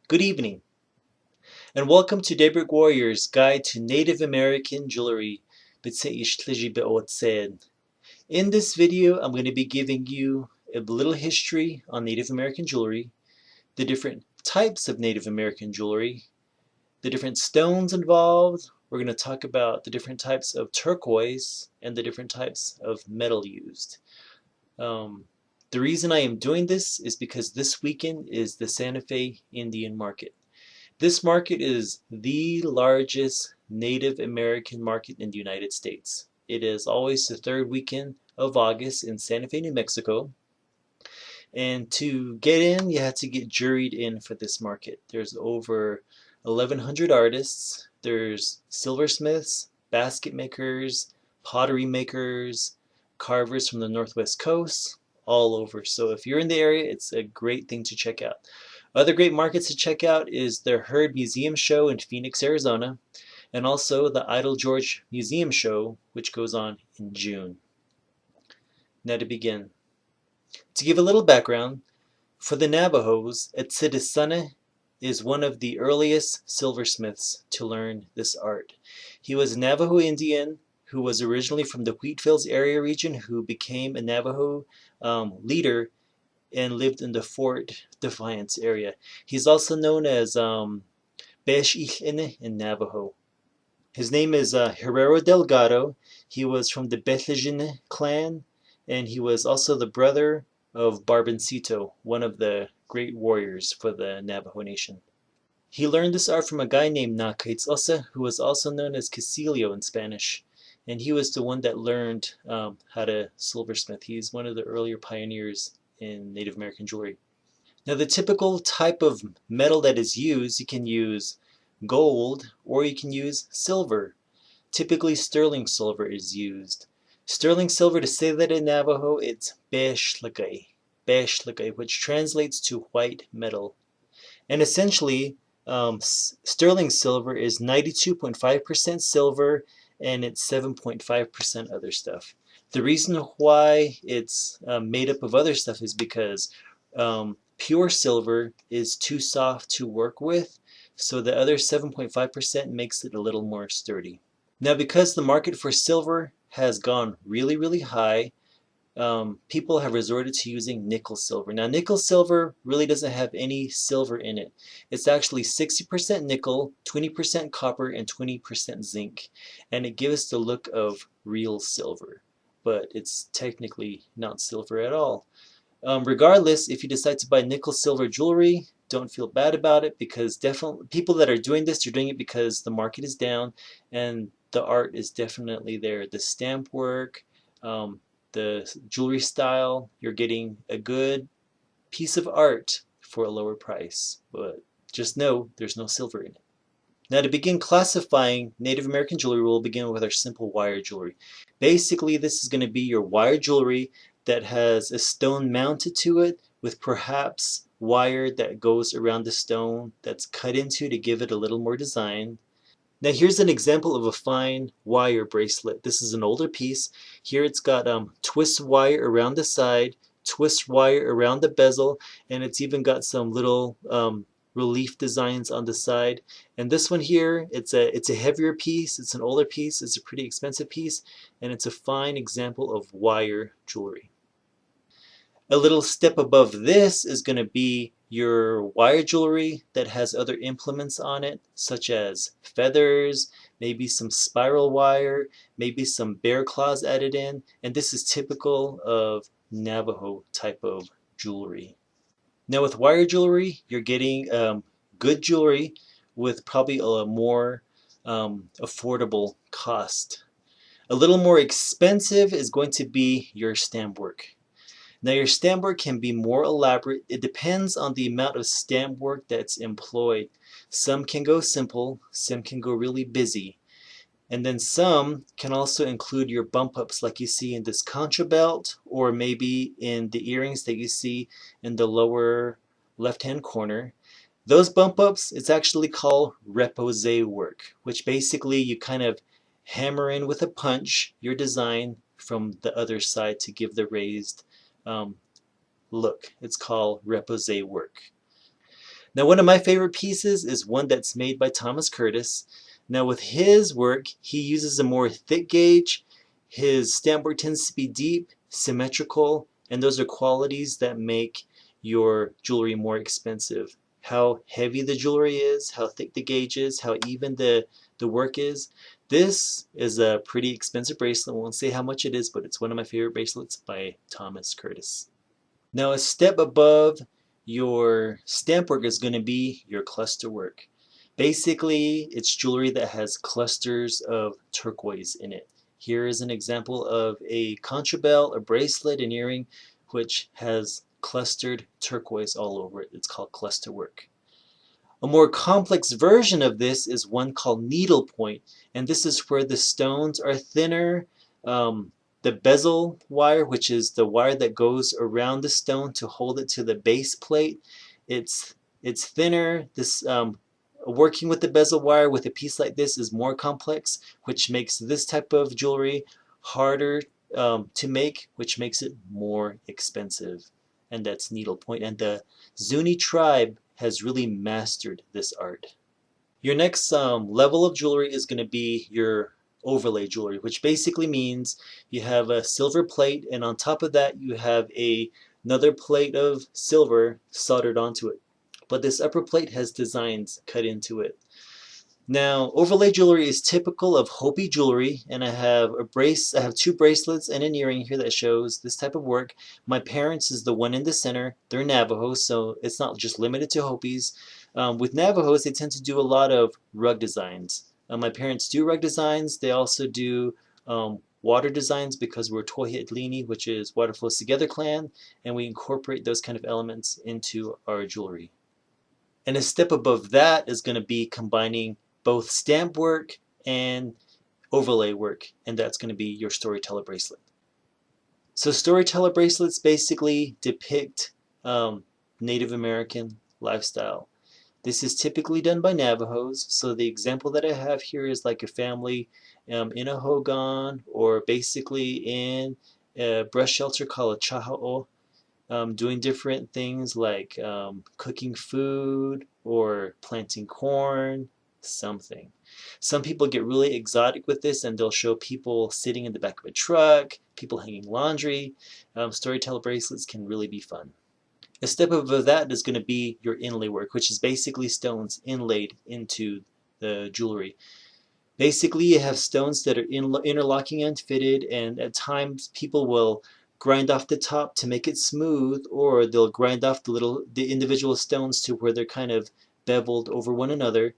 Good evening, and welcome to Daybreak Warrior's Guide to Native American Jewelry. In this video, I'm going to be giving you a little history on Native American jewelry, the different types of Native American jewelry, the different stones involved. We're going to talk about the different types of turquoise and the different types of metal used. Um, the reason I am doing this is because this weekend is the Santa Fe Indian Market. This market is the largest Native American market in the United States. It is always the third weekend of August in Santa Fe, New Mexico. And to get in, you have to get juried in for this market. There's over 1,100 artists. There's silversmiths, basket makers, pottery makers, carvers from the Northwest Coast, all over. So if you're in the area, it's a great thing to check out. Other great markets to check out is the Heard Museum Show in Phoenix, Arizona, and also the Idle George Museum Show, which goes on in June. Now to begin. To give a little background, for the Navajos, Etsidisana is one of the earliest silversmiths to learn this art. He was a Navajo Indian who was originally from the Wheatfields area region who became a Navajo leader and lived in the Fort Defiance area. He's also known as Besh-Ich-Ine in Navajo. His name is Herrero Delgado. He was from the Betlejine clan, and he was also the brother of Barbencito, one of the great warriors for the Navajo Nation. He learned this art from a guy named Nakaitzosa, who was also known as Casilio in Spanish. And he was the one that learned how to silversmith. He's one of the earlier pioneers in Native American jewelry. Now the typical type of metal that is used, you can use gold or you can use silver. Typically sterling silver is used. Sterling silver, to say that in Navajo, it's beshlakay, which translates to white metal. And essentially, sterling silver is 92.5% silver and it's 7.5% other stuff. The reason why it's made up of other stuff is because pure silver is too soft to work with, so the other 7.5% makes it a little more sturdy. Now, because the market for silver has gone really, really high, people have resorted to using nickel silver. Now, nickel silver really doesn't have any silver in it. It's actually 60% nickel, 20% copper, and 20% zinc. And it gives the look of real silver, but it's technically not silver at all. Regardless, if you decide to buy nickel silver jewelry, don't feel bad about it, because definitely people that are doing this, they're doing it because the market is down and the art is definitely there. The stamp work, the jewelry style, you're getting a good piece of art for a lower price, but just know there's no silver in it. Now, to begin classifying Native American jewelry, we'll begin with our simple wire jewelry. Basically, this is going to be your wire jewelry that has a stone mounted to it with perhaps wire that goes around the stone that's cut into to give it a little more design. Now here's an example of a fine wire bracelet. This is an older piece. Here it's got twist wire around the side, twist wire around the bezel, and it's even got some little relief designs on the side. And this one here, it's a heavier piece, it's an older piece, it's a pretty expensive piece, and it's a fine example of wire jewelry. A little step above this is going to be your wire jewelry that has other implements on it, such as feathers, maybe some spiral wire, maybe some bear claws added in, and this is typical of Navajo type of jewelry. Now with wire jewelry, you're getting good jewelry with probably a more affordable cost. A little more expensive is going to be your stamp work. Now your stamp work can be more elaborate. It depends on the amount of stamp work that's employed. Some can go simple, some can go really busy. And then some can also include your bump ups like you see in this Concho Belt, or maybe in the earrings that you see in the lower left hand corner. Those bump ups, it's actually called repose work, which basically you kind of hammer in with a punch your design from the other side to give the raised look. It's called repose work. Now, one of my favorite pieces is one that's made by Thomas Curtis. Now, with his work, he uses a more thick gauge. His stamp work tends to be deep, symmetrical, and those are qualities that make your jewelry more expensive. How heavy the jewelry is, how thick the gauge is, how even the work is. This is a pretty expensive bracelet. I won't say how much it is, but it's one of my favorite bracelets by Thomas Curtis. Now, a step above your stamp work is going to be your cluster work. Basically, it's jewelry that has clusters of turquoise in it. Here is an example of a concho belt, a bracelet, an earring, which has clustered turquoise all over it. It's called cluster work. A more complex version of this is one called needlepoint, and this is where the stones are thinner. The bezel wire, which is the wire that goes around the stone to hold it to the base plate, it's thinner. This working with the bezel wire with a piece like this is more complex, which makes this type of jewelry harder to make, which makes it more expensive. And that's needlepoint. And the Zuni tribe has really mastered this art. Your next level of jewelry is going to be your overlay jewelry, which basically means you have a silver plate, and on top of that you have another plate of silver soldered onto it. But this upper plate has designs cut into it. Now, overlay jewelry is typical of Hopi jewelry, and I have two bracelets and an earring here that shows this type of work. My parents is the one in the center. They're Navajo, so it's not just limited to Hopis. With Navajos, they tend to do a lot of rug designs. My parents do rug designs. They also do water designs because we're Tohiatlini, which is Water Flows Together clan, and we incorporate those kind of elements into our jewelry. And a step above that is going to be combining both stamp work and overlay work, and that's going to be your Storyteller bracelet. So Storyteller bracelets basically depict Native American lifestyle. This is typically done by Navajos, so the example that I have here is like a family in a hogan, or basically in a brush shelter called a chaha'o, doing different things like cooking food or planting corn, something. Some people get really exotic with this, and they'll show people sitting in the back of a truck, people hanging laundry. Storyteller bracelets can really be fun. A step above that is going to be your inlay work, which is basically stones inlaid into the jewelry. Basically, you have stones that are interlocking and fitted, and at times people will grind off the top to make it smooth, or they'll grind off the individual stones to where they're kind of beveled over one another.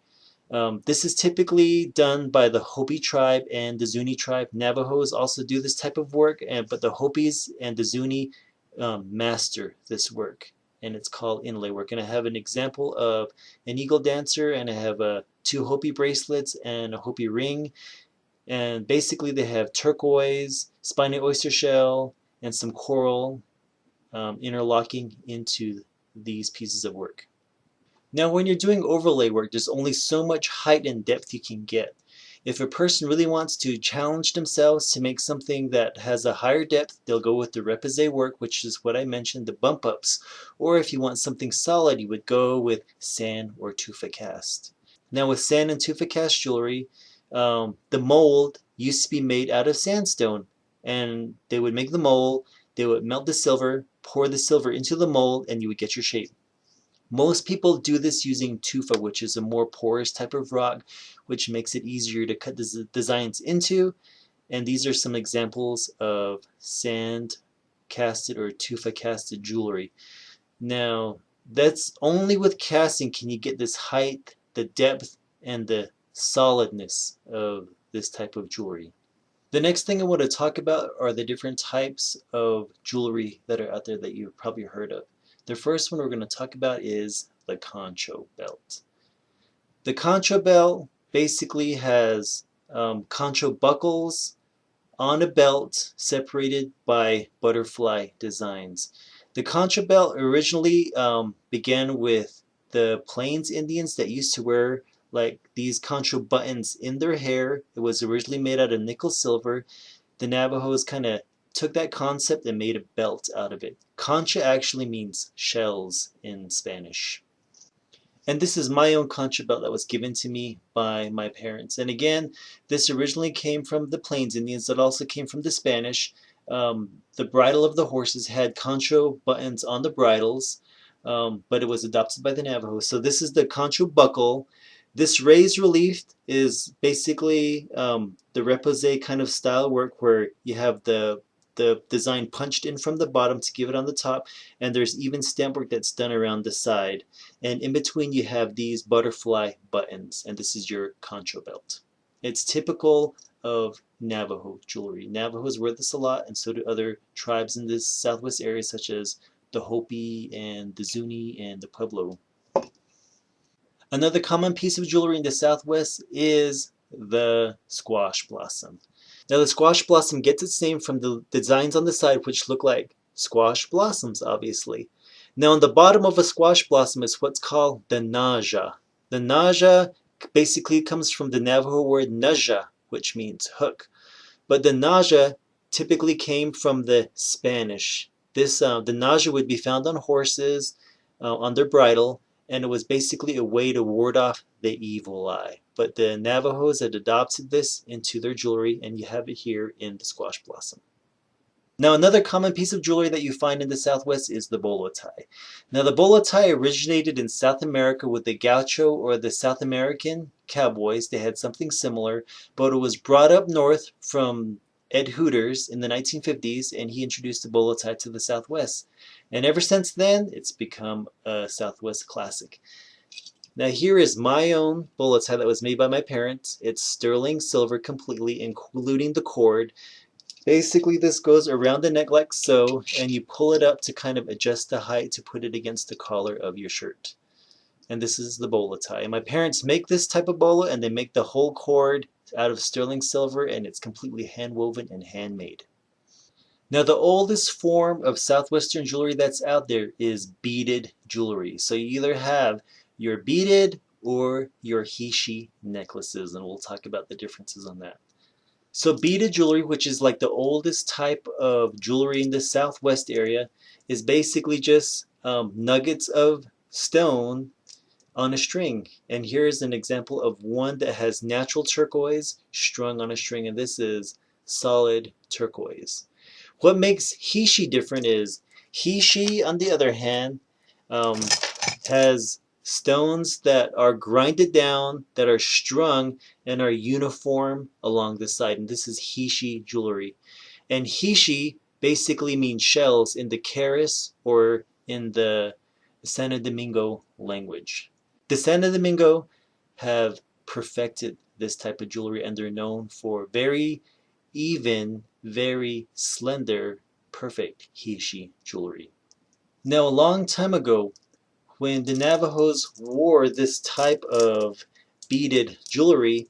This is typically done by the Hopi tribe and the Zuni tribe. Navajos also do this type of work, but the Hopis and the Zuni master this work, and it's called inlay work. And I have an example of an eagle dancer, and I have two Hopi bracelets and a Hopi ring. And basically they have turquoise, spiny oyster shell, and some coral interlocking into these pieces of work. Now, when you're doing overlay work, there's only so much height and depth you can get. If a person really wants to challenge themselves to make something that has a higher depth, they'll go with the repoussé work, which is what I mentioned, the bump ups. Or if you want something solid, you would go with sand or tufa cast. Now, with sand and tufa cast jewelry, the mold used to be made out of sandstone, and they would make the mold, they would melt the silver, pour the silver into the mold, and you would get your shape. Most people do this using tufa, which is a more porous type of rock, which makes it easier to cut the designs into. And these are some examples of sand casted or tufa casted jewelry. Now, that's only with casting can you get this height, the depth, and the solidness of this type of jewelry. The next thing I want to talk about are the different types of jewelry that are out there that you've probably heard of. The first one we're going to talk about is the Concho Belt. The Concho Belt basically has concho buckles on a belt separated by butterfly designs. The Concho Belt originally began with the Plains Indians that used to wear like these concho buttons in their hair. It was originally made out of nickel silver. The Navajos kind of took that concept and made a belt out of it. Concha actually means shells in Spanish. And this is my own concho belt that was given to me by my parents. And again, this originally came from the Plains Indians. It also came from the Spanish. The bridle of the horses had concho buttons on the bridles, but it was adopted by the Navajo. So this is the concho buckle. This raised relief is basically the repose kind of style work where you have the design punched in from the bottom to give it on the top, and there's even stamp work that's done around the side. And in between you have these butterfly buttons, and this is your concho belt. It's typical of Navajo jewelry. Navajos wear this a lot, and so do other tribes in this southwest area, such as the Hopi and the Zuni and the Pueblo. Another common piece of jewelry in the Southwest is the squash blossom. Now the squash blossom gets its name from the designs on the side, which look like squash blossoms, obviously. Now on the bottom of a squash blossom is what's called the naja. The naja basically comes from the Navajo word naja, which means hook. But the naja typically came from the Spanish. The naja would be found on horses, on their bridle, and it was basically a way to ward off the evil eye. But the Navajos had adopted this into their jewelry, and you have it here in the squash blossom. Now another common piece of jewelry that you find in the Southwest is the bolo tie. Now the bolo tie originated in South America with the Gaucho, or the South American cowboys. They had something similar, but it was brought up north from Ed Hooters in the 1950s, and he introduced the bolo tie to the Southwest. And ever since then, it's become a Southwest classic. Now here is my own bolo tie that was made by my parents. It's sterling silver completely, including the cord. Basically this goes around the neck like so, and you pull it up to kind of adjust the height to put it against the collar of your shirt. And this is the bolo tie. And my parents make this type of bolo, and they make the whole cord out of sterling silver, and it's completely hand woven and handmade. Now the oldest form of southwestern jewelry that's out there is beaded jewelry. So you either have your beaded or your Heishi necklaces, and we'll talk about the differences on that. So beaded jewelry, which is like the oldest type of jewelry in the southwest area, is basically just nuggets of stone on a string. And here's an example of one that has natural turquoise strung on a string, and this is solid turquoise. What makes Heishi different is Heishi, on the other hand, has stones that are grinded down, that are strung, and are uniform along the side. And this is Heishi jewelry. And Heishi basically means shells in the Keres, or in the Santo Domingo language. The Santo Domingo have perfected this type of jewelry, and they're known for very even, very slender, perfect Heishi jewelry. Now a long time ago, when the Navajos wore this type of beaded jewelry,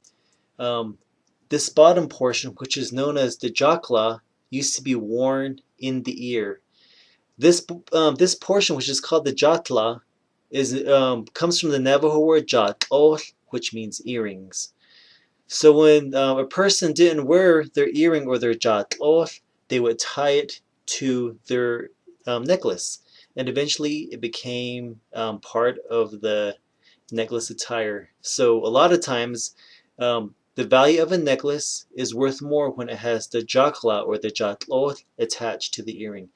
this bottom portion, which is known as the jacla, used to be worn in the ear. This portion, which is called the jatla, comes from the Navajo word jatol, which means earrings. So when a person didn't wear their earring or their jatol, they would tie it to their necklace. And eventually it became part of the necklace attire. So a lot of times the value of a necklace is worth more when it has the jacla or the jatlot attached to the earring.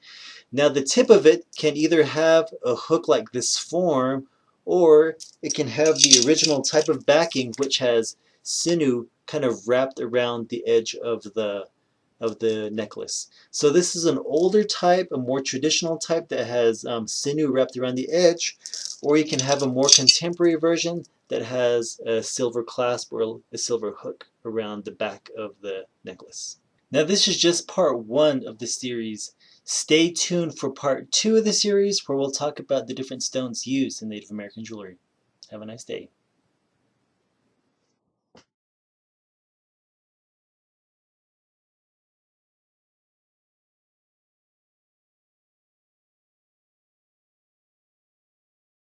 Now the tip of it can either have a hook like this form, or it can have the original type of backing, which has sinew kind of wrapped around the edge of the necklace. So this is an older type, a more traditional type that has sinew wrapped around the edge, or you can have a more contemporary version that has a silver clasp or a silver hook around the back of the necklace. Now this is just part 1 of the series. Stay tuned for part 2 of the series, where we'll talk about the different stones used in Native American jewelry. Have a nice day.